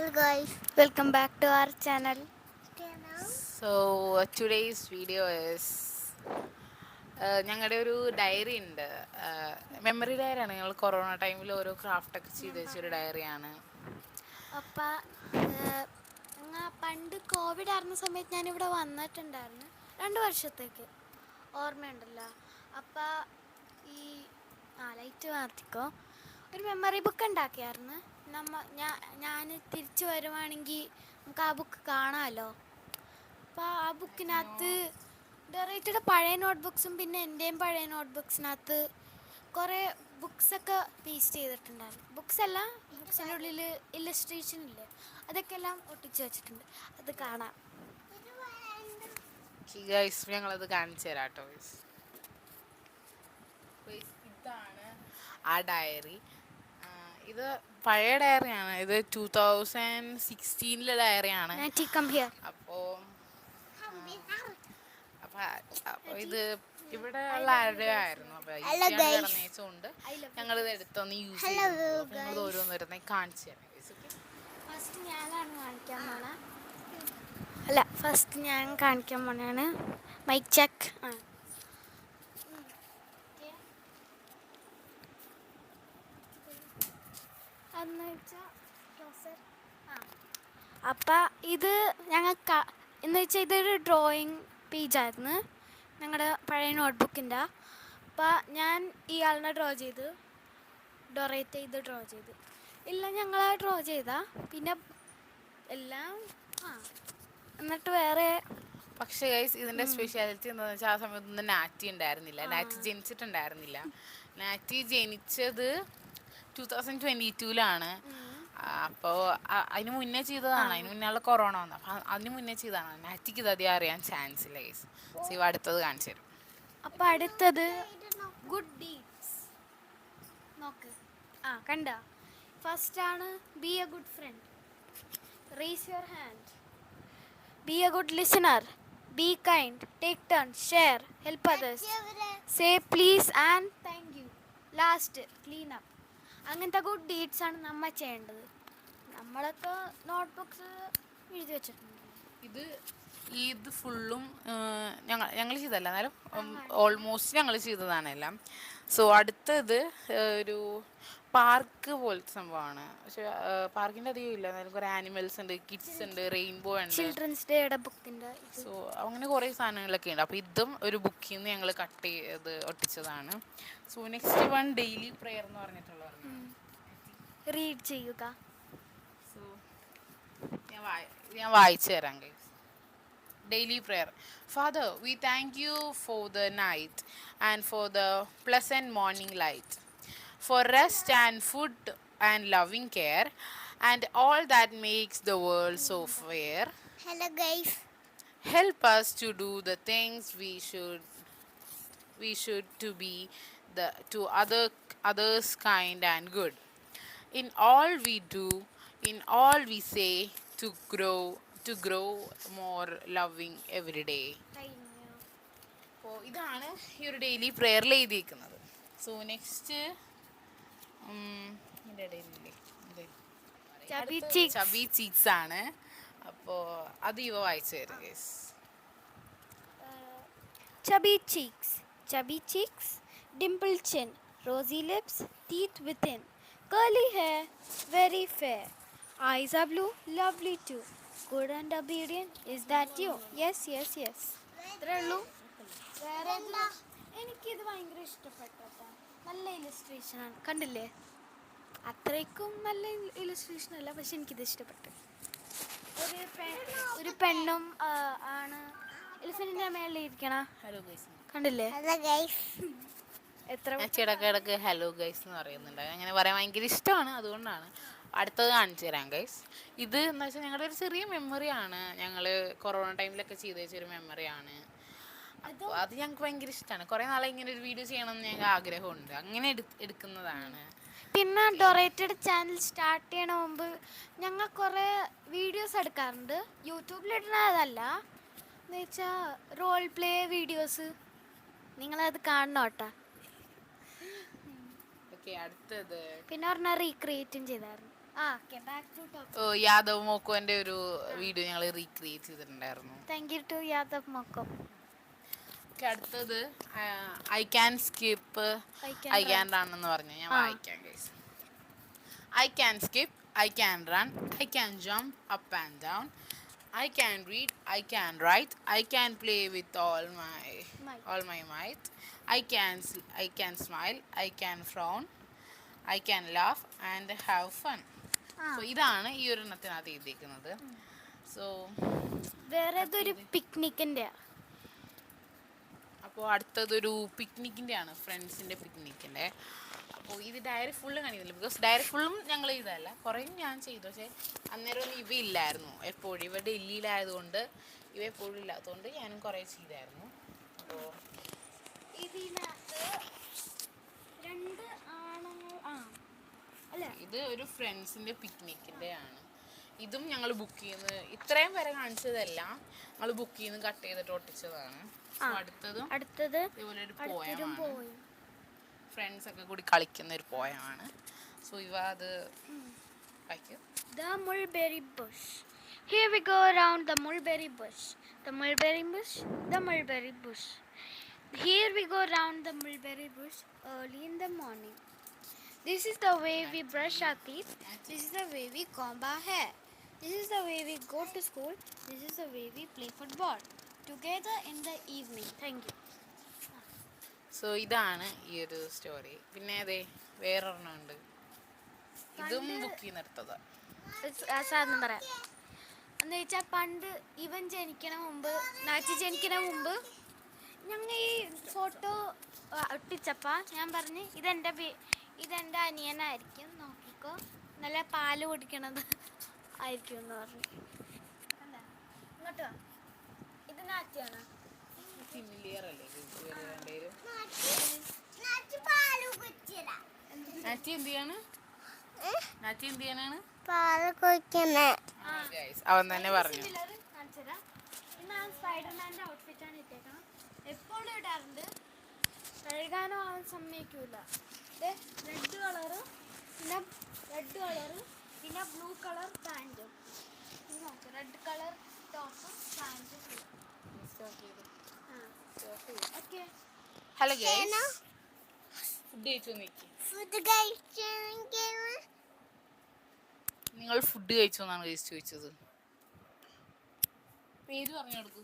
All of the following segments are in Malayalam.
Hello guys, welcome back to our channel. So today's video is ഞങ്ങളുടെ ഒരു ഡയറി ഉണ്ട്. മെമ്മറി ഡയറിയാണ്. ഞങ്ങൾ കൊറോണ ടൈമിൽ ഓരോ ക്രാഫ്റ്റൊക്കെ ചെയ്ത് വെച്ചൊരു ഡയറിയാണ്. അപ്പം പണ്ട് കോവിഡ് ആയിരുന്ന സമയത്ത് ഞാനിവിടെ വന്നിട്ടുണ്ടായിരുന്നു 2 വർഷത്തേക്ക് ഓർമ്മയുണ്ടല്ലോ. അപ്പം ഈ ലൈറ്റ് മാർത്തിക്കോ ഒരു മെമ്മറി ബുക്ക് ഉണ്ടാക്കിയായിരുന്നു. ഞാൻ തിരിച്ചു വരുവാണെങ്കിൽ നമുക്ക് ആ ബുക്ക് കാണാമല്ലോ. അപ്പോൾ ആ ബുക്കിനകത്ത് ഡെറേറ്റയുടെ പഴയ നോട്ട്ബുക്സും പിന്നെ എൻ്റെയും പഴയ നോട്ട്ബുക്സിനകത്ത് കുറേ ബുക്സൊക്കെ പേസ്റ്റ് ചെയ്തിട്ടുണ്ടായിരുന്നു. ബുക്സല്ല, ബുക്സിൻ്റെ ഉള്ളിൽ ഇല്ലസ്ട്രേഷൻ ഇല്ലേ, അതൊക്കെ എല്ലാം ഒട്ടിച്ച് വെച്ചിട്ടുണ്ട്. അത് കാണാം. ഗൈസ് ഞങ്ങളത് കാണിച്ചു തരാം കേട്ടോ. ഇതാണ് ആ ഡയറി. ഇത് പഴയ ഡയറിയാണ്. ഇത് 2016 ഡയറിയാണ്. അപ്പോൾ അപ്പോൾ ഇത് ഇവിടെ ഉള്ള ആരുടെ ആയിരുന്നു. അപ്പോൾ കിടന്നേച്ചുകൊണ്ട് ഞങ്ങളിത് എടുത്തൊന്ന് യൂസ് ചെയ്തു. ഞങ്ങൾ ഓരോന്നോരോന്നെ കാണിച്ചു തരാം. ഫസ്റ്റ് ഞാൻ കാണിക്കാൻ പോണാണ് മൈക്ക് ചെക്ക്. അപ്പം ഇത് ഞങ്ങൾക്ക് എന്ന് വെച്ചാൽ ഇതൊരു ഡ്രോയിങ് പേജായിരുന്നു ഞങ്ങളുടെ പഴയ നോട്ട്ബുക്കിൻ്റെ. അപ്പം ഞാൻ ഇയാളിനെ ഡ്രോ ചെയ്ത്, ഡൊറേറ്റ് ചെയ്ത് ഡ്രോ ചെയ്ത് ഇല്ല ഞങ്ങൾ ഡ്രോ ചെയ്താ പിന്നെ എല്ലാം എന്നിട്ട് വേറെ. പക്ഷേ ഗൈസ് ഇതിൻ്റെ സ്പെഷ്യാലിറ്റി എന്താണെന്ന് വെച്ചാൽ ആ സമയത്തൊന്നും നാറ്റി ഉണ്ടായിരുന്നില്ല. നാറ്റി ജനിച്ചിട്ടുണ്ടായിരുന്നില്ല. നാറ്റി ജനിച്ചത് 2022 അപ്പോൾ അതിന് മുന്നേ ചെയ്തതാണ്. അതിന് മുന്നേ ഉള്ള കൊറോണ വന്നു. അപ്പം അതിന് മുന്നേ ചെയ്തതാണ്. നാറ്റിക്ക് ഇത് അധികം അറിയാൻ ചാൻസ് ഇല്ല ഗൈസ്. സോ അടുത്തത് കാണിച്ചു തരും. അപ്പം അടുത്തത് ഗുഡ് ഡീഡ്സ് നോക്ക്. കണ്ട ഫസ്റ്റാണ് be a good friend, raise your hand, be a good listener, be kind, take turn, share, help others, say please and thank you, last clean up. അങ്ങനത്തെ ഗുഡ് ഡീഡ്സ് ആണ് നമ്മൾ ചെയ്യേണ്ടത്. നമ്മളൊക്കെ നോട്ട്ബുക്സ് എഴുതി വെച്ചിട്ടുണ്ട്. ഇത് ഫുള്ളും ഞങ്ങൾ ചെയ്തല്ല, എന്നാലും ഓൾമോസ്റ്റ് ഞങ്ങൾ ചെയ്തതാണ് എല്ലാം. സോ അടുത്തത് ഒരു പാർക്ക് പോലത്തെ സംഭവമാണ്. പക്ഷെ പാർക്കിൻ്റെ അധികം ഇല്ല, എന്നാലും കുറേ ആനിമൽസ് ഉണ്ട്, കിഡ്സ് ഉണ്ട്, റെയിൻബോ ഉണ്ട്, ചിൽഡ്രൻസ് ഡേയുടെ ബുക്കിൻ്റെ. സോ അങ്ങനെ കുറേ സാധനങ്ങളൊക്കെ ഉണ്ട്. അപ്പോൾ ഇതും ഒരു ബുക്കിൽ നിന്ന് ഞങ്ങൾ കട്ട് ചെയ്ത് ഒട്ടിച്ചതാണ്. So next one daily prayer എന്ന് പറഞ്ഞിട്ടുള്ള റീഡ് ചെയ്യുക. സോ ഞാൻ വായിച്ചു തരാം guys. Daily prayer. Father, we thank you for the night and for the pleasant morning light, for rest and food and loving care, and all that makes the world so fair. Hello guys. Help us to do the things we should to be to others kind and good. In all we do, in all we say, to grow more loving every day. അപ്പോൾ ഇതാണ് ഈ ഒരു ഡെയിലി പ്രെയറിൽ എഴുതിയിരിക്കുന്നത്. സോ നെക്സ്റ്റ് ചബി ചീക്സ് ആണ്. അപ്പോൾ അത് ഇവ വായിച്ചു തരും guys. Chubby cheeks, dimpled chin, rosy lips, teeth within, curly hair, very fair, eyes are blue, lovely too, good and obedient, is that you? Yes. ഇത്രേ ഉള്ളൂ. വേറെ എനിക്കിത് ഭയങ്കര ഇഷ്ടപ്പെട്ടു. നല്ല ഇല്ലസ്ട്രേഷനാണ്, കണ്ടില്ലേ? അത്രയ്ക്കും നല്ല ഇല്ലസ്ട്രേഷൻ അല്ല, പക്ഷെ എനിക്കിത് ഇഷ്ടപ്പെട്ടു. ഒരു പെണ്ണും ആണ് എലിഫന്റിന്റെ മേളിൽ ഇരിക്കണ, കണ്ടില്ലേ? എത്ര ഇടയ്ക്ക് ഹലോ ഗൈസ് എന്ന് പറയുന്നുണ്ട്. അങ്ങനെ പറയാൻ ഭയങ്കര ഇഷ്ടമാണ്, അതുകൊണ്ടാണ്. അടുത്തത് കാണിച്ചു തരാം ഗൈസ്. ഇത് എന്ന് വെച്ചാൽ ഞങ്ങളുടെ ഒരു ചെറിയ മെമ്മറിയാണ്. ഞങ്ങൾ കൊറോണ ടൈമിലൊക്കെ ചെയ്ത് വെച്ചൊരു മെമ്മറിയാണ്. അപ്പോൾ അത് ഞങ്ങൾക്ക് ഭയങ്കര ഇഷ്ടമാണ്. കുറേ നാളെ ഇങ്ങനെ ഒരു വീഡിയോ ചെയ്യണമെന്ന് ഞങ്ങൾക്ക് ആഗ്രഹമുണ്ട്. അങ്ങനെ എടുക്കുന്നതാണ്. പിന്നെ ഡൊറേറ്റഡ് ചാനൽ സ്റ്റാർട്ട് ചെയ്യണ മുമ്പ് ഞങ്ങൾ കുറേ വീഡിയോസ് എടുക്കാറുണ്ട്. യൂട്യൂബിലിടുന്നതല്ല, എന്ന് വെച്ചാൽ റോൾ പ്ലേ വീഡിയോസ്. നിങ്ങളത് കാണണം കേട്ടോ. അടുത്തത് പിന്നെ പറഞ്ഞാൽ റീക്രിയേറ്റും ചെയ്തായിരുന്നു. Okay back to topic. Yadav മോക്കോന്റെ ഒരു വീഡിയോ ഞങ്ങൾ റീക്രിയേറ്റ് ചെയ്തിട്ടുണ്ടായിരുന്നു. താങ്ക് യു ടു യാദവ് മോക്കോ. അടുത്തത് I can skip I can run എന്ന് പറഞ്ഞു. ഞാൻ വായിക്കാം guys. I can skip, I can run, I can jump up and down, I can read, I can write, I can play with all my might. I can smile, I can frown, I can laugh and have fun. So ഇതാണ് ഈ ഒരു എണ്ണത്തിനകത്ത് എഴുതിയിരിക്കുന്നത്. സോ വേറെ ഒരു പിക്നിക്കിന്റെ. അപ്പോൾ അടുത്തതൊരു പിക്നിക്കിൻ്റെ ആണ്, ഫ്രണ്ട്സിൻ്റെ പിക്നിക്കിൻ്റെ. അപ്പോൾ ഇത് ഡയറി ഫുള്ള് കാണിക്കുന്നില്ല, ബിക്കോസ് ഡയറി ഫുള്ളും ഞങ്ങൾ ചെയ്തതല്ല, കുറേ ഞാൻ ചെയ്തു. പക്ഷേ അന്നേരം ഒന്നും ഇവ ഇല്ലായിരുന്നു. എപ്പോഴും ഇവ ഡൽഹിയിലായതുകൊണ്ട്, ഇവ എപ്പോഴും ഇല്ലാത്തതുകൊണ്ട് ഞാനും കുറേ ചെയ്തായിരുന്നു. അപ്പോൾ ഇതിനകത്ത് രണ്ട് ആണുങ്ങൾ അല്ല, ഇത് ഒരു ഫ്രണ്ട്സിൻ്റെ പിക്നിക്കിൻ്റെ ആണ്. ഇതും ഞങ്ങൾ ബുക്ക് ചെയ്യുന്നത്, ഇത്രയും വരെ കാണിച്ചതെല്ലാം ഞങ്ങൾ ബുക്ക് ചെയ്യുന്ന കട്ട് ചെയ്തിട്ട് ഒട്ടിച്ചതാണ്. അടുത്തത് ഇതുപോലെ ഒരു പോയമാണ്, ഫ്രണ്ട്സ് ഒക്കെ കൂടി കളിക്കുന്ന ഒരു പോയമാണ്. സോ ഇവ അത് The mulberry bush. Here we go around the mulberry bush. The mulberry bush. The mulberry bush. Here we go around the mulberry bush early in the morning. This is the way we brush our teeth. This is the way we comb our hair. This is the way we go to school. This is the way we play football together in the evening. Thank you. So ഇതാണ് ഈ ഒരു സ്റ്റോറി. പിന്നെ അതെ വേറൊരെണ്ണം ഉണ്ട്, ഇതും ബുക്ക് ചെയ്യുന്നെടുത്തത്. സാറിന് പറയാം എന്ന് വെച്ചാൽ, പണ്ട് ഇവൻ ജനിക്കണ മുമ്പ്, നാച്ചി ജനിക്കണ മുമ്പ് ഞങ്ങൾ ഈ ഫോട്ടോ ഒട്ടിച്ചപ്പോൾ ഞാൻ പറഞ്ഞ് ഇതെൻ്റെ അനിയനായിരിക്കും, നോക്കിക്കോ, നല്ല പാല് കുടിക്കണത് ആയിരിക്കും എന്ന് പറഞ്ഞു. അല്ല ഇങ്ങോട്ട് വാ, ഇത് നാച്ചിയാണ്. സിമിലിയർ അല്ലേ രണ്ടുപേരും? നാച്ചി എന്ത് ചെയ്യാണ്? നാച്ചി എന്ത് ചെയ്യാനാണ്? അവൻ തന്നെ പറഞ്ഞു. സ്പൈഡർമാൻ്റെ ഔട്ട്ഫിറ്റാണ് ഇട്ടേക്കണം, എപ്പോഴും ഇടാറുണ്ട്, കഴുകാനോ അവൻ സമ്മതിക്കൂല. റെഡ് കളറ്, പിന്നെ ബ്ലൂ കളർ പാൻറ്റും, റെഡ് കളർ ടോപ്പും പാൻറ്റും. ഓക്കെ. ഹലോ ഗൈസ്, ഫുഡ് കഴിച്ചു നോക്കി. നിങ്ങൾ ഫുഡ് കഴിച്ചോ എന്നാണ് ഗൈസ് ചോദിച്ചത്. പേര് പറഞ്ഞു കൊടുക്കൂ,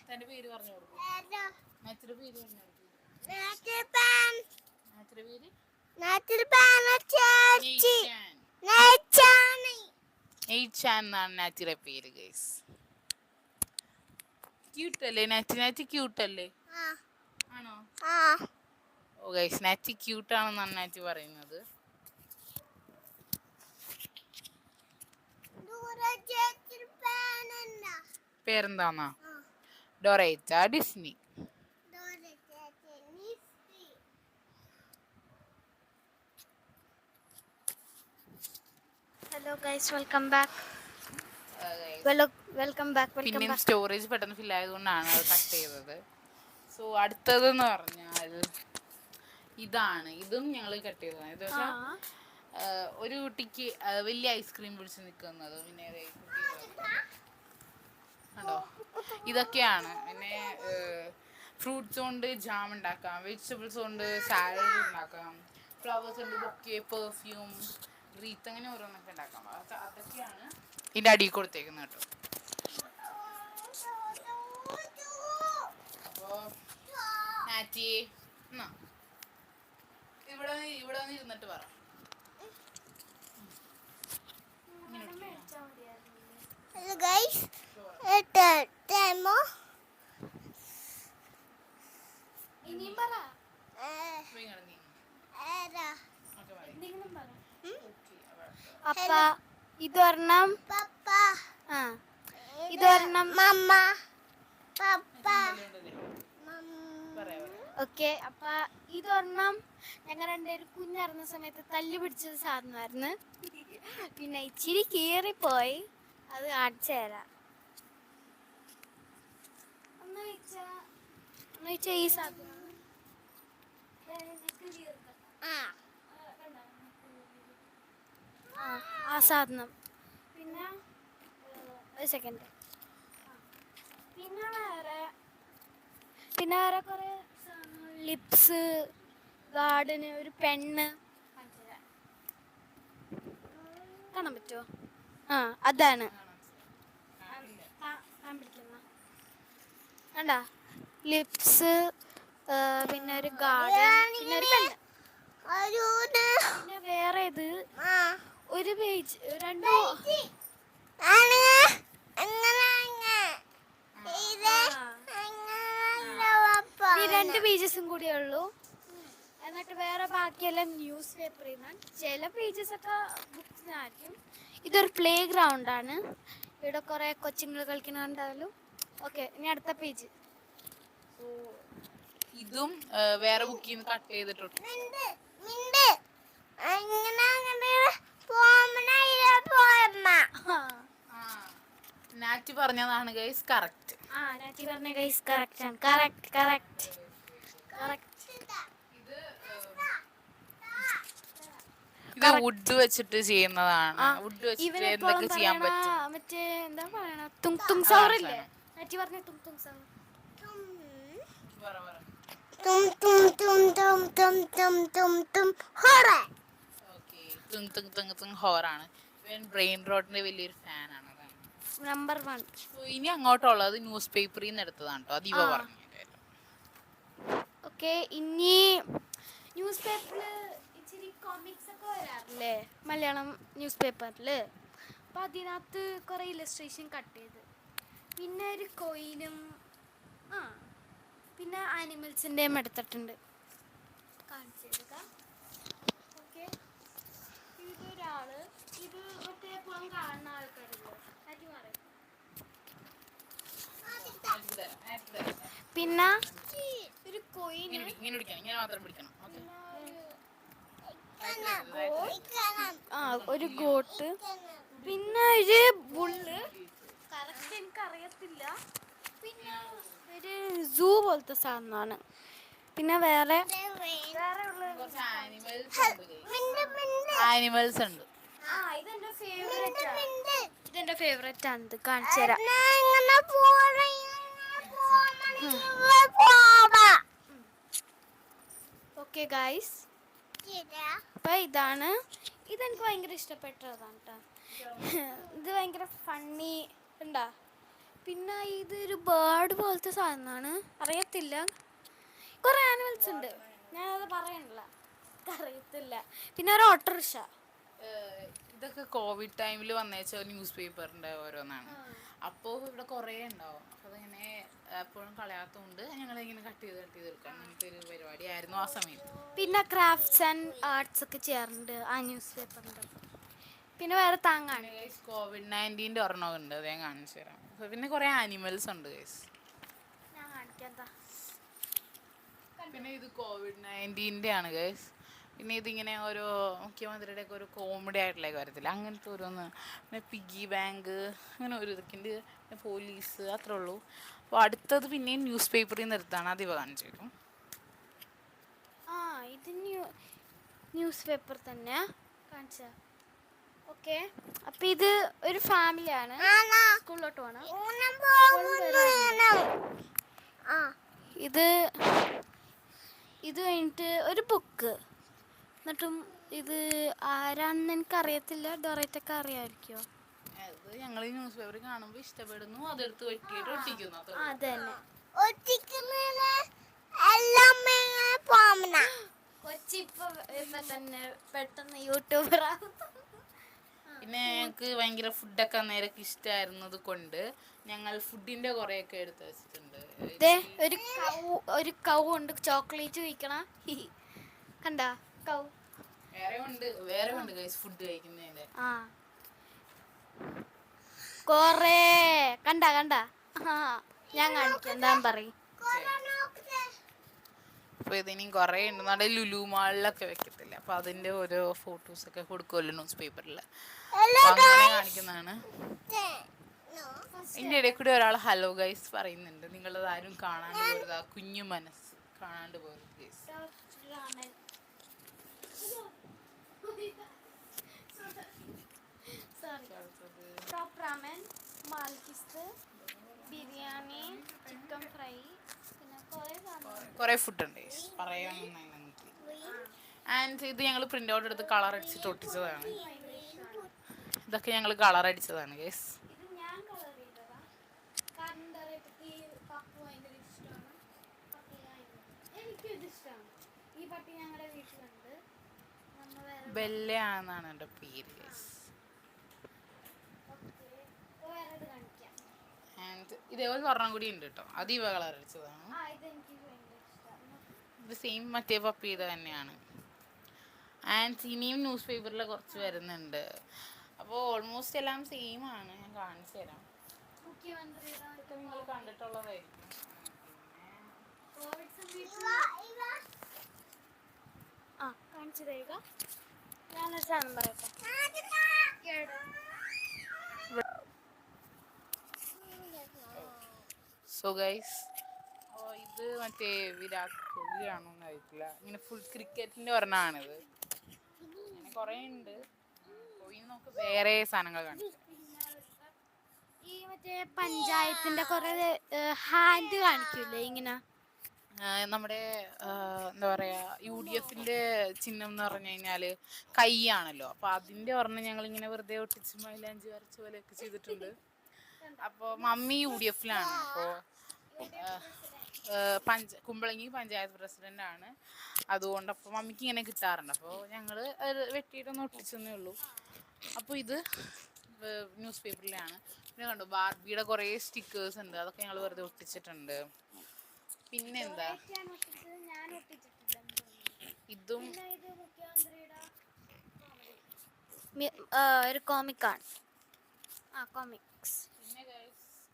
തന്റെ പേര് പറഞ്ഞു കൊടുക്കൂ. നാച്ചുറൽ പേര് പറഞ്ഞു കൊടുക്കൂ. നാച്ചുറൽ പേര് നെയ്ച്ചാൻ എന്നാണ് നാച്ചുറൽ പേര് ഗൈസ്. ക്യൂട്ടല്ലേ നാച്ചി ക്യൂട്ടല്ലേ? ആണോ? ഓ ഗൈസ്, നാച്ചി ക്യൂട്ടാണെന്നാണ് നാച്ചി പറയുന്നത്. പേരെന്താന്നാ? ഡൊറേറ്റ Disney. Hello guys, welcome back. പിന്നെ സ്റ്റോറേജ് പെട്ടെന്ന് ഫിൽ ആയതുകൊണ്ടാണ് അത് കട്ട് ചെയ്തത്. സോ അടുത്തതെന്ന് പറഞ്ഞാൽ ഇതാണ്, ഇതും ഞങ്ങൾ കട്ട് ചെയ്തതാണ്. ഇത് ഒരു കുട്ടിക്ക് വലിയ ഐസ്ക്രീം പിടിച്ച് നിൽക്കുന്നത്, പിന്നെ കണ്ടോ, ഇതൊക്കെയാണ്. പിന്നെ ഫ്രൂട്ട്സ് കൊണ്ട് ജാം ഉണ്ടാക്കാം, വെജിറ്റബിൾസ് കൊണ്ട് സാലഡ് ഉണ്ടാക്കാം, ഫ്ലവേഴ്സ് കൊണ്ട് ബൊക്കെ, പെർഫ്യൂം, റീത്ത്, അങ്ങനെ ഓരോന്നൊക്കെ ഉണ്ടാക്കാം. അതൊക്കെയാണ് ഇതിൻ്റെ അടിയിൽ കൊടുത്തേക്കുന്നത് കേട്ടോ. അപ്പോൾ നാറ്റി എന്നാ ഇവിടെ വന്ന് ഇരുന്നിട്ട് പറ. Hello guys, demo. ഇനിയും പറ. അപ്പ ഇതൊരെണ്ണം പപ്പ. ഇതൊരെണ്ണം മമ്മ. പപ്പ. ഓക്കെ. അപ്പ ഇതൊരെണ്ണം ഞങ്ങൾ രണ്ടുപേരും കുഞ്ഞിറങ്ങുന്ന സമയത്ത് തല്ലു പിടിച്ചത് സാധനമായിരുന്നു. പിന്നെ ഇച്ചിരി കീറിപ്പോയി, അത് കാണിച്ചു തരാം. ഒന്ന് വെച്ചാ ഈ സാധനം ആ സാധനം. പിന്നെ ഒരു സെക്കൻഡ്. പിന്നെ വേറെ കുറേ ലിപ്സ്, ഗാർഡന്, ഒരു പെണ്ണ് കാണാൻ പറ്റുമോ? ആ അതാണ്. കണ്ട ലിപ്സ്, പിന്നെ ഒരു ഗാർഡൻ, പിന്നെ ഒരു പെണ്ണ്. പിന്നെ വേറെ ഇത് ഒരു പേജ്, രണ്ടോ ഈ 2 പേജസും കൂടിയേ ഉള്ളൂ. എന്നിട്ട് വേറെ ബാക്കിയെല്ലാം ന്യൂസ് പേപ്പറിൽ നിന്നാണ്. ചില പേജസ് ഒക്കെ ബുക്സിനായിരിക്കും. ഇതൊരു പ്ലേ ഗ്രൗണ്ടാണ്. ഇവിടെ കുറേ കൊച്ചുങ്ങൾ കളിക്കുന്നുണ്ടായാലും. ഓക്കെ, ഇനി അടുത്ത പേജ്. ഇതും വേറെ ബുക്കിൽ നിന്ന് കട്ട് ചെയ്തിട്ടുണ്ട്. നാറ്റി പറഞ്ഞതാണ് ഗൈസ് കറക്റ്റ്. നാറ്റി പറഞ്ഞ ഗൈസ് കറക്റ്റ് ആണ്. കറക്റ്റ്. ഇത് വുഡ് വെച്ചിട്ട് ചെയ്യുന്നതാണ്. വുഡ് വെച്ചിട്ട് എന്തൊക്കെ ചെയ്യാൻ പറ്റും. മറ്റേ എന്താ പറയണ, തുങ് സൗറില്ലേ? നാറ്റി പറഞ്ഞ തുങ് സൗർ. ഹോറാണ്. ഇവൻ ബ്രെയിൻ റോട്ടിന്റെ വലിയൊരു ഫാനാണ്. നമ്പർ 1. ഇനി അങ്ങോട്ടുള്ളത് ന്യൂസ് പേപ്പറിൽ നിന്ന് എടുത്തതാണ് കേട്ടോ. അത് ഇവ പറഞ്ഞു. ഓക്കെ, ഇനി ന്യൂസ് പേപ്പറിൽ ഇച്ചിരി കോമിക്സ് ഒക്കെ വരാറില്ലേ മലയാളം ന്യൂസ് പേപ്പറിൽ? അപ്പോൾ അതിനകത്ത് കുറേ ഇല്ലസ്ട്രേഷൻ കട്ട് ചെയ്ത്, പിന്നെ ഒരു കോയിനും പിന്നെ ആനിമൽസിൻ്റെയും എടുത്തിട്ടുണ്ട്. കാണിച്ചു തരിക. ഓക്കെ, ഇതൊരാള്, ഇത് മറ്റേ എപ്പോഴും കാണുന്ന ആൾക്കാരല്ലോ, അത് പറയും. പിന്നെ ഒരു കോയിന്, ഇങ്ങനെ മാത്രം പിടിക്കണം. ഒരു ഗോട്ട്, പിന്നെ ഒരു ബുള്ള്, കറക്റ്റ് എനിക്കറിയത്തില്ല. പിന്നെ ഒരു സൂ പോലത്തെ സാധനമാണ്. പിന്നെ വേറെ ആനിമൽസ് ഉണ്ട്. ഇതെന്റെ ഫേവറേറ്റ് ആണ്. ഇത് കാണിച്ചു തരാം. ഓക്കെ ഗൈസ്, അപ്പൊ ഇതാണ്. ഇതെനിക്ക് ഭയങ്കര ഇഷ്ടപ്പെട്ടതാണ് കേട്ടോ. ഇത് ഭയങ്കര ഫണ്ണി ഉണ്ടാ. പിന്നെ ഇതൊരു ബേർഡ് പോലത്തെ സാധനമാണ്, അറിയത്തില്ല. കുറേ ആനിമൽസ് ഉണ്ട്, ഞാനത് പറയണില്ല, അറിയത്തില്ല. പിന്നെ ഒരു ഓട്ടോറിക്ഷ. ഇതൊക്കെ കോവിഡ് ടൈമിൽ വന്നേച്ച ന്യൂസ് പേപ്പറിന്റെ ഓരോന്നാണ്. അപ്പോൾ ഇവിടെ കുറേ ഉണ്ടാവും. അപ്പോൾ അതിങ്ങനെ എപ്പോഴും കളയാത്തതുകൊണ്ട് ഞങ്ങളിങ്ങനെ കട്ട് ചെയ്ത് എടുക്കാം. അങ്ങനത്തെ ഒരു പരിപാടിയായിരുന്നു ആ സമയത്ത്. പിന്നെ ക്രാഫ്റ്റ്സ് ആൻഡ് ആർട്സ് ഒക്കെ ചെയ്യാറുണ്ട് ആ ന്യൂസ് പേപ്പറിൻ്റെ. പിന്നെ വേറെ താങ്ങാണ്. COVID-19 ഒരെണ്ണമുണ്ട്, അത് ഞാൻ കാണിച്ചു തരാം. പിന്നെ കുറേ ആനിമൽസ് ഉണ്ട് ഗൈസ്, ഞാൻ കാണിക്കാം. പിന്നെ ഇത് COVID-19 ആണ് ഗൈസ്. പിന്നെ ഇതിങ്ങനെ ഓരോ മുഖ്യമന്ത്രിയുടെ ഒക്കെ ഒരു കോമഡി ആയിട്ടുള്ളതൊക്കെ വരത്തില്ല, അങ്ങനത്തെ ഓരോന്ന്. പിന്നെ പിഗ്ഗി ബാങ്ക്, അങ്ങനെ ഒരു ഇതൊക്കെ ഉണ്ട്. പിന്നെ പോലീസ്, അത്രേ ഉള്ളൂ. അപ്പോൾ അടുത്തത് പിന്നെയും ന്യൂസ് പേപ്പറിൽ നിന്ന് എടുത്താണ്, അത് ഇവ കാണിച്ചു തരും. ഇത് ന്യൂസ് പേപ്പർ തന്നെ കാണിച്ച. ഓക്കെ, അപ്പം ഇത് ഒരു ഫാമിലിയാണ്, സ്കൂളിലോട്ട് പോകണം. ഇത് കഴിഞ്ഞിട്ട് ഒരു ബുക്ക്. എന്നിട്ടും ഇത് ആരാണെന്ന് എനിക്കറിയത്തില്ല. ഡൊറേറ്റൊക്കെ അറിയാമായിരിക്കുമോ? അത് ഞങ്ങൾ ഈ ന്യൂസ് പേപ്പർ കാണുമ്പോൾ ഇഷ്ടപ്പെടുന്നു, അതെടുത്ത് വെട്ടിയിട്ട് ഒട്ടിക്കുന്നു. അതന്നെ. കൊച്ചിപ്പോ തന്നെ പെട്ടെന്ന് യൂട്യൂബറാ. പിന്നെ ഞങ്ങൾക്ക് ഭയങ്കര ഫുഡൊക്കെ അന്നേരമൊക്കെ ഇഷ്ടമായിരുന്നത് കൊണ്ട് ഞങ്ങൾ ഫുഡിന്റെ കുറെയൊക്കെ എടുത്ത് വെച്ചിട്ടുണ്ട്. ഒരു കൗ ഉണ്ട്, ചോക്ലേറ്റ് കഴിക്കണ. കണ്ട കൗ വേറെ ഉണ്ട് ഗൈസ് ഫുഡ് കഴിക്കുന്നതിന്റെ. കൊറേ കണ്ട ഞാൻ കാണിക്കാം, എന്താ പറയും. അപ്പൊ ഇതിനും കുറേ ഉണ്ട്. നമ്മുടെ ലുലു മാളിലൊക്കെ വെക്കത്തില്ല, അപ്പൊ അതിന്റെ ഓരോ ഫോട്ടോസ് ഒക്കെ കൊടുക്കുമല്ലോ ന്യൂസ് പേപ്പറിൽ, അങ്ങനെ കാണിക്കുന്നതാണ്. ഇതിന്റെ ഇടയിൽ കൂടി ഒരാൾ ഹലോ ഗൈസ് പറയുന്നുണ്ട്. നിങ്ങളത് ആരും കാണാണ്ട് പോരുത്, ആ കുഞ്ഞു മനസ്സ് കാണാണ്ട് പോരുത് ഗൈസ്. സോറി ടോപ്പ് റാമൻ, മാൽക്കിസ്, ബിരിയാണി, ചിക്കൻ ഫ്രൈ, പിന്നെ കുറേ സാധനം. കുറേ ഫുഡ് ഉണ്ട് guys. പറയാനൊന്നും നമുക്ക്. ആൻഡ് ഇത് ഞങ്ങൾ പ്രിൻ്റ് ഔട്ട് എടുത്ത് കളർ അടിച്ചിട്ട് ഒട്ടിച്ചതാണ്. ഇതൊക്കെ ഞങ്ങൾ കളർ അടിച്ചതാണ് ഗൈസ്. ഇത് ഞാൻ കളർ ചെയ്തതാ. കാരണം എന്താ പറയുക, ഈ പപ്പു ഭയങ്കര ഇഷ്ടമാണ്. എനിക്കും ഇത് ഇഷ്ടമാണ്. ഈ പട്ടി ഞങ്ങളുടെ വീട്ടിലുണ്ട്. നമ്മ വേറെ ബെല്ലയാണെന്നാണ് എൻ്റെ പേര് ഗൈസ്. വേറെ ഇത് കാണിക്കാം. ആൻഡ് ഇതേപോലെ ഒരെണ്ണം കൂടി ഉണ്ട് കേട്ടോ. അത് ഇവ കളർ അടിച്ചതാണ്. ഇതെനിക്ക് ഭയങ്കര ഇഷ്ടമാണ്. ഇത് സെയിം മറ്റേ പപ്പിയുടെ തന്നെയാണ്. ആൻഡ് ഇനിയും ന്യൂസ് പേപ്പറിൽ കുറച്ച് വരുന്നുണ്ട്. അപ്പോൾ ഓൾമോസ്റ്റ് എല്ലാം സെയിം ആണ്. ഞാൻ കാണിച്ചു തരാം. മുഖ്യമന്ത്രിയുടെ ഇതൊക്കെ നിങ്ങൾ കണ്ടിട്ടുള്ളതായിരിക്കും. കോവിഡ് സമയത്ത് കാണിച്ചു തരിക. ഞാനൊരു സാധനം പറയട്ടെ. സോ ഗൈസ്, ഇത് മറ്റേ വിരാട് കോഹ്ലിയാണോന്ന് അറിയത്തില്ല. ഇങ്ങനെ ഫുൾ ക്രിക്കറ്റിൻ്റെ ഒരെണ്ണമാണിത്. അങ്ങനെ കുറേ ഉണ്ട്. പോയി നമുക്ക് വേറെ സാധനങ്ങൾ കാണിച്ചു. ഈ മറ്റേ പഞ്ചായത്തിന്റെ കുറെ ഹാൻഡ് കാണിക്കൂലേ ഇങ്ങനെ. നമ്മുടെ എന്താ പറയുക, UDFന്റെ ചിഹ്നം എന്ന് പറഞ്ഞു കഴിഞ്ഞാൽ കൈയാണല്ലോ. അപ്പോൾ അതിൻ്റെ ഒരെണ്ണം ഞങ്ങളിങ്ങനെ വെറുതെ ഒട്ടിച്ച് മൈലാഞ്ചി വരച്ച പോലെയൊക്കെ ചെയ്തിട്ടുണ്ട്. അപ്പോൾ മമ്മി UDFലാണ്. അപ്പോൾ കുമ്പളങ്ങി പഞ്ചായത്ത് പ്രസിഡന്റ് ആണ്. അതുകൊണ്ട് അപ്പോൾ മമ്മിക്ക് ഇങ്ങനെ കിട്ടാറുണ്ട്. അപ്പോൾ ഞങ്ങൾ വെട്ടിയിട്ടൊന്ന് ഒട്ടിച്ചെന്നേ ഉള്ളൂ. അപ്പോൾ ഇത് ന്യൂസ് പേപ്പറിലാണ്. പിന്നെ കണ്ടു ബാർബിയുടെ കുറേ സ്റ്റിക്കേഴ്സ് ഉണ്ട്. അതൊക്കെ ഞങ്ങൾ വെറുതെ ഒട്ടിച്ചിട്ടുണ്ട്. പിന്നെന്താ, ഇതും ഒരു കോമിക്കാണ്. കോമിക്സ്. പിന്നെ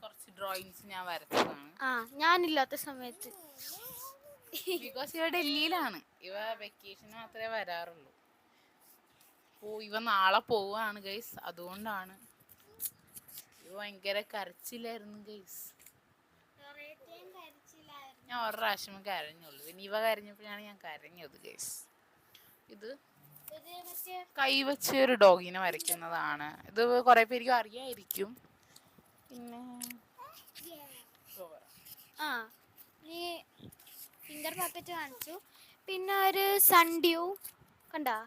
കുറച്ച് ഡ്രോയിങ്സ് ഞാൻ വരച്ചതാണ്. ഞാനില്ലാത്ത സമയത്ത്. ബിക്കോസ് ഇവ ഡൽഹിയിലാണ്. ഇവ വെക്കേഷന് മാത്രമേ വരാറുള്ളൂ. അപ്പോൾ ഇവ നാളെ പോവാണ് ഗൈസ്. അതുകൊണ്ടാണ്. ഇവ ഭയങ്കര കരച്ചിലായിരുന്നു ഗൈസ്. ഞാൻ ഒരു പ്രാവശ്യം കരഞ്ഞുള്ളൂ. പിന്നെ ഇവ കരഞ്ഞപ്പോഴാണ് ഞാൻ കരഞ്ഞത് ഗൈസ്. ഇത് കൈവച്ച് ഒരു ഡോഗിനെ വരയ്ക്കുന്നതാണ്. ഇത് കുറേ പേർക്ക് അറിയായിരിക്കും. പിന്നെ ഈ ഫിംഗർ പപ്പറ്റ് കാണിച്ചു. പിന്നെ ഒരു സൺഡ്യൂ കണ്ടാ,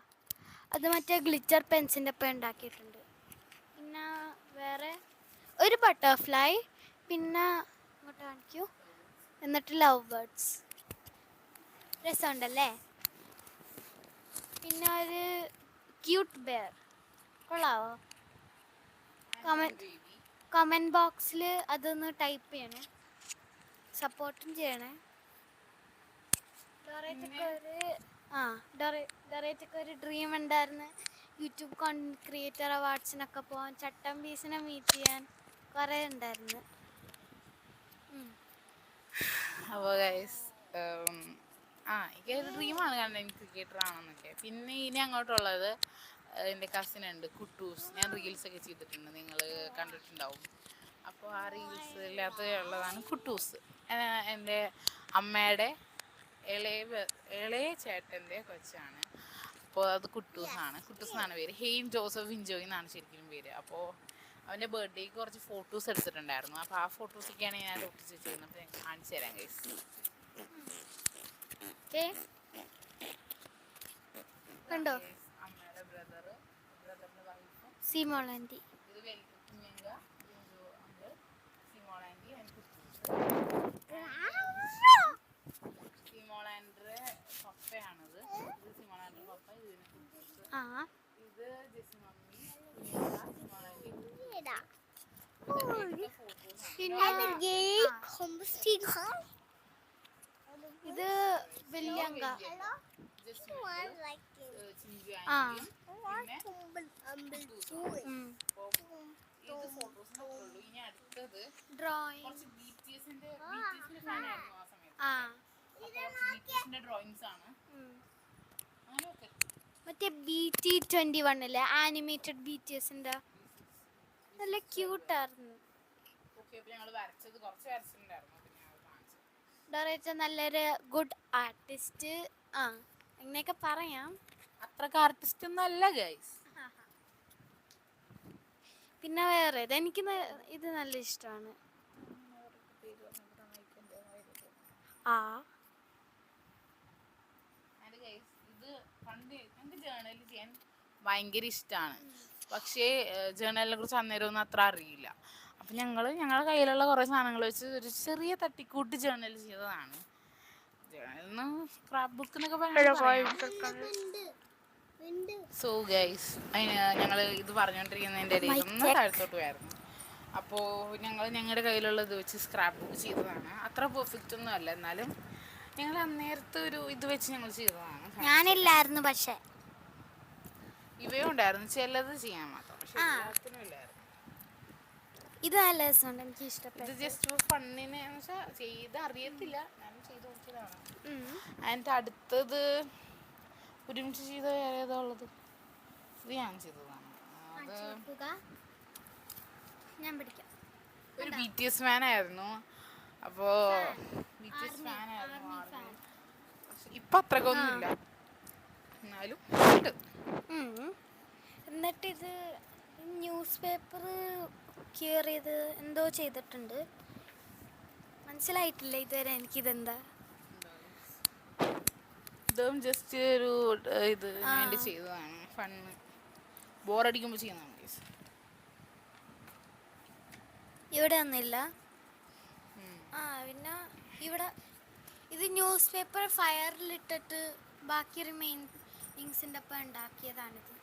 അത് മറ്റേ ഗ്ലിറ്റർ പെൻസിൻ്റെ ഒപ്പം ഉണ്ടാക്കിയിട്ടുണ്ട്. പിന്നെ വേറെ ഒരു ബട്ടർഫ്ലൈ, പിന്നെ ഇങ്ങോട്ട് കാണിക്കൂ, എന്നിട്ട് ലവ് ബേർഡ്സ്. രസമുണ്ടല്ലേ. പിന്നെ ഒരു ക്യൂട്ട് ബെയർ. കൊള്ളാവോ? കമൻറ്റ് ബോക്സിൽ അതൊന്ന് ടൈപ്പ് ചെയ്യണേ, സപ്പോർട്ടും ചെയ്യണേ. ഡൊറേറ്റൊക്കെ ഒരു ഡ്രീം ഉണ്ടായിരുന്നു, യൂട്യൂബ് കോണ്ടന്റ് ക്രിയേറ്റർ അവാർഡ്സിനൊക്കെ പോകാൻ, ചട്ടം പീസിനെ മീറ്റ് ചെയ്യാൻ കുറേ ഉണ്ടായിരുന്നു. അപ്പോൾ ഗൈസ്, എനിക്കൊരു ഡ്രീമാണ് കാരണം ക്രിക്കറ്റർ ആണെന്നൊക്കെ. പിന്നെ ഇനി അങ്ങോട്ടുള്ളത് എൻ്റെ കസിനുണ്ട് കുട്ടൂസ്. ഞാൻ റീൽസൊക്കെ ചെയ്തിട്ടുണ്ട്, നിങ്ങൾ കണ്ടിട്ടുണ്ടാവും. അപ്പോൾ ആ റീൽസിനകത്ത് ഉള്ളതാണ് കുട്ടൂസ്. എൻ്റെ അമ്മയുടെ ഇളയ ചേട്ടൻ്റെ കൊച്ചാണ്. അപ്പോൾ അത് കുട്ടൂസാണ്. കുട്ടൂസ് എന്നാണ് പേര്. ഹെയിൻ ജോസഫ് വിൻജോയ് എന്നാണ് ശരിക്കും പേര്. അപ്പോൾ അവൻ്റെ ബർത്ത്ഡേക്ക് കുറച്ച് ഫോട്ടോസ് എടുത്തിട്ടുണ്ടായിരുന്നു. അപ്പോൾ ആ ഫോട്ടോസൊക്കെയാണ് ഞാൻ ഒട്ടിച്ച് വെച്ചിരുന്നത്. അപ്പോൾ ഞാൻ കാണിച്ചു തരാം ഗൈസ്. കണ്ടോ, അമ്മയുടെ ബ്രദറിൻ്റെ വൈഫും സീമോളാൻറ്റി. ഇത് കുഞ്ഞങ്ക സീമോളാൻറ്റി ആൻഡ് കുട്ടൂസ്. സീമോളാൻഡ്രെ പപ്പയാണത്. ഇത് സീമോളാൻഡ്രെ പപ്പ, ഇതിന് കുട്ടൂസ്. ഇത് ജെസ്സി മമ്മി, സീമോളാൻറ്റി. ഇത് വലിയങ്ക. ഡ്രോയിങ് ഡ്രോയിങ്സ് ആണ്. മറ്റേ BT21 അല്ലേ, ആനിമേറ്റഡ് BTSന്റെ. നല്ല ക്യൂട്ടായിരുന്നു. ഡൊറേറ്റ നല്ലൊരു ഗുഡ് ആർട്ടിസ്റ്റ്. അങ്ങനെയൊക്കെ പറയാം. അത്രക്ക് ആർട്ടിസ്റ്റ് ഒന്നും അല്ല ഗൈസ്. പിന്നെ വേറെ എനിക്ക് ഇത് നല്ല ഇഷ്ടമാണ്. ആ ഇത് പണ്ട് എനിക്ക് ജേർണൽ ചെയ്യാൻ ഭയങ്കര ഇഷ്ടമാണ്. പക്ഷേ ജേർണലിനെ കുറിച്ച് അന്നേരം ഒന്നും അത്ര അറിയില്ല. അപ്പം ഞങ്ങളുടെ കയ്യിലുള്ള കുറേ സാധനങ്ങൾ വെച്ച് ഒരു ചെറിയ തട്ടിക്കൂട്ട് ജേർണൽ ചെയ്തതാണ്. ജേർണലിന് സ്ക്രാപ്പ് ബുക്ക് എന്നൊക്കെ പറയാം. സോ ഗൈസ് ഞങ്ങൾ ഇത് പറഞ്ഞുകൊണ്ടിരിക്കുന്നതിൻ്റെ ഇടയിൽ ഒന്ന് താഴത്തോട്ട് പോയായിരുന്നു. അപ്പോൾ ഞങ്ങളുടെ കയ്യിലുള്ളത് വെച്ച് സ്ക്രാപ്പ് ബുക്ക് ചെയ്തതാണ്. അത്ര പെർഫെക്റ്റ് ഒന്നും അല്ല, എന്നാലും ഞങ്ങൾ അന്നേരത്തെ ഒരു ഇത് വെച്ച് ഞങ്ങൾ ചെയ്തതാണ്. ഞാനില്ലായിരുന്നു, പക്ഷെ ഇവയും ഉണ്ടായിരുന്നു, ചിലത് ചെയ്യാൻ മാത്രം, പക്ഷെ എല്ലാത്തിനും ഇല്ലായിരുന്നു. ഇത് നല്ല രസമുണ്ട്, എനിക്ക് ഇഷ്ടപ്പെട്ടു. ഇത് ജസ്റ്റ് ഫണ്ണിന് വെച്ചാൽ ചെയ്ത് അറിയത്തില്ല, ഞാനും ചെയ്ത് നോക്കിയതാണ്. ആൻഡ് അടുത്തത് ഒരുമിച്ച് ചെയ്ത വേറെ ഏതാ ഉള്ളത്? ഇത് ഞാൻ ചെയ്തതാണ്. അത് ഞാൻ പിടിക്കാം. ഒരു BTS ഫാൻ ആയിരുന്നു. അപ്പോൾ BTS ഫാൻ ആയിരുന്നു. ഇപ്പം അത്രക്കൊന്നും ഇല്ല, എന്നാലും ഉണ്ട്. എന്നിട്ട് ഇത് ന്യൂസ് പേപ്പർ കീറിയത് എന്തോ ചെയ്തിട്ടുണ്ട്, മനസ്സിലായിട്ടില്ല ഇതുവരെ എനിക്കിതെന്താ. ഇതും ജസ്റ്റ് ഒരു ഇത് വേണ്ടി ചെയ്തതാണ്, ഫണ്ണ്, ബോറടിക്കുമ്പോൾ ചെയ്യുന്നതാണ്. ഇവിടെ ഒന്നില്ല. പിന്നെ ഇവിടെ ഇത് ന്യൂസ് പേപ്പർ ഫയറിലിട്ടിട്ട് ബാക്കി റിമൈനിങ്സിൻ്റെ ഒപ്പം ഉണ്ടാക്കിയതാണിത്.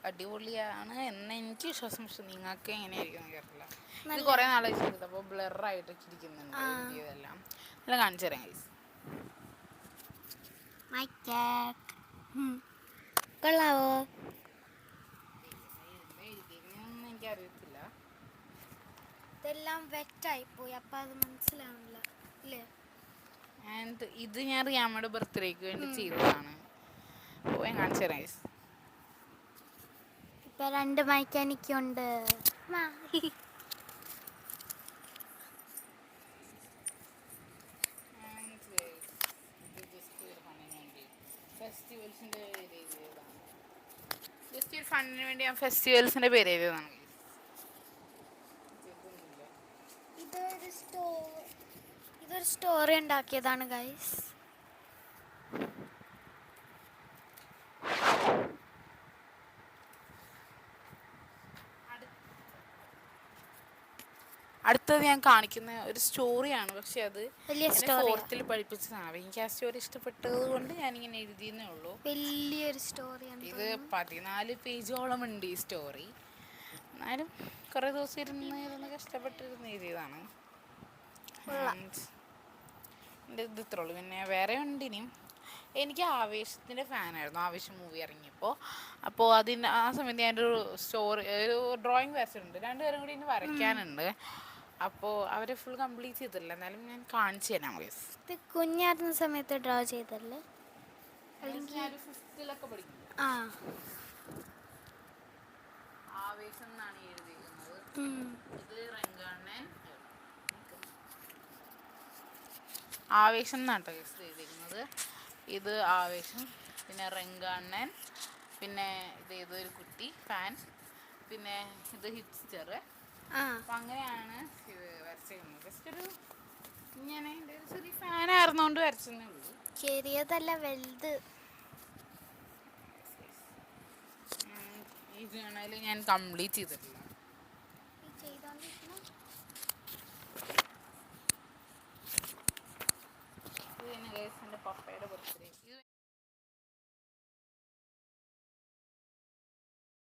അടിപൊളിയാണ് എന്ന് എനിക്ക് വിശ്വാസം, പക്ഷെ നിങ്ങൾക്ക് എങ്ങനെയായിരിക്കും കേട്ടില്ല. ഇത് കുറേ നാളെ ചെയ്തത്, അപ്പോൾ ബ്ലറായിട്ട് ഇരിക്കുന്നുണ്ട് ഇതെല്ലാം. എല്ലാം കാണിച്ചു തരാം ഗൈസ്. കൊള്ളാവോ? എനിക്കറിയത്തില്ല, ഇതെല്ലാം വെറ്റായി പോയി, അപ്പം അത് മനസ്സിലാവില്ല അല്ലേ. ആൻഡ് ഇത് ഞാൻ റിയാമ്മയുടെ ബർത്ത്ഡേക്ക് വേണ്ടി ചെയ്തതാണ്. അപ്പോൾ ഞാൻ കാണിച്ചു തരാം ഗൈസ്. ഇപ്പം 2 മൈക്ക് എനിക്കുണ്ട്. ജസ്റ്റ് ഒരു ഫണ്ടിന് വേണ്ടി ഞാൻ ഫെസ്റ്റിവൽസിൻ്റെ പേര് എഴുതിയതാണ്. ഇതൊരു സ്റ്റോറി ഉണ്ടാക്കിയതാണ് ഗൈസ്. അടുത്തത് ഞാൻ കാണിക്കുന്ന ഒരു സ്റ്റോറിയാണ്, പക്ഷെ അത് വലിയ ഫോർത്തിൽ പഠിപ്പിച്ചതാണ്. എനിക്ക് ആ സ്റ്റോറി ഇഷ്ടപ്പെട്ടത് കൊണ്ട് ഞാനിങ്ങനെ എഴുതിയെന്നേ ഉള്ളൂ. വലിയൊരു സ്റ്റോറിയാണ് ഇത് 14 പേജോളം ഉണ്ട് ഈ സ്റ്റോറി. എന്നാലും കുറേ ദിവസം ഇരുന്ന് കഷ്ടപ്പെട്ടിരുന്ന് എഴുതിയതാണ്. എൻ്റെ ഇത് ഇത്രേ ഉള്ളൂ. പിന്നെ വേറെ ഉണ്ട് ഇനിയും. എനിക്ക് ആവേശത്തിൻ്റെ ഫാനായിരുന്നു, ആവേശം മൂവി ഇറങ്ങിയപ്പോൾ. അപ്പോൾ ആ സമയത്ത് ഞാനൊരു ഒരു ഡ്രോയിങ് വരച്ചിട്ടുണ്ട്. 2 പേരും കൂടി ഇനി വരയ്ക്കാനുണ്ട്. അപ്പോൾ അവരെ ഫുൾ കംപ്ലീറ്റ് ചെയ്തിട്ടില്ല, എന്നാലും ഞാൻ കാണിച്ചു തരാം. ഇത് കുഞ്ഞായിരുന്ന സമയത്ത് ഡ്രോ ചെയ്തല്ലേ? അല്ലെങ്കിൽ 5th പഠിക്കും. ആവേശം എന്നാണ് എഴുതിയിരിക്കുന്നത്. ഇത് റംഗാണ്ണൻ ആവേശം എന്നാണ് എഴുതിയിരിക്കുന്നത്. ഇത് ആവേശം, പിന്നെ റംഗാണ്ണൻ, പിന്നെ ഇത് ഏതൊരു കുട്ടി ഫാൻ, പിന്നെ ഇത് ഹിറ്റ്സ്റ്റർ. അപ്പം അങ്ങനെയാണ് ഇത് വരച്ചിരുന്നത്. ജസ്റ്റ് ഒരു ഇങ്ങനെ എൻ്റെ ഒരു ചെറിയ ഫാനായിരുന്നോണ്ട് വരച്ചതേ ഉള്ളൂ. ചെറിയതല്ല, വലുത്. ഈ ജേണൽ ഞാൻ കംപ്ലീറ്റ് ചെയ്തിട്ടില്ല. ഇത് തന്നെ ഗൈസ് എൻ്റെ പപ്പയുടെ ബർത്ത്ഡേ.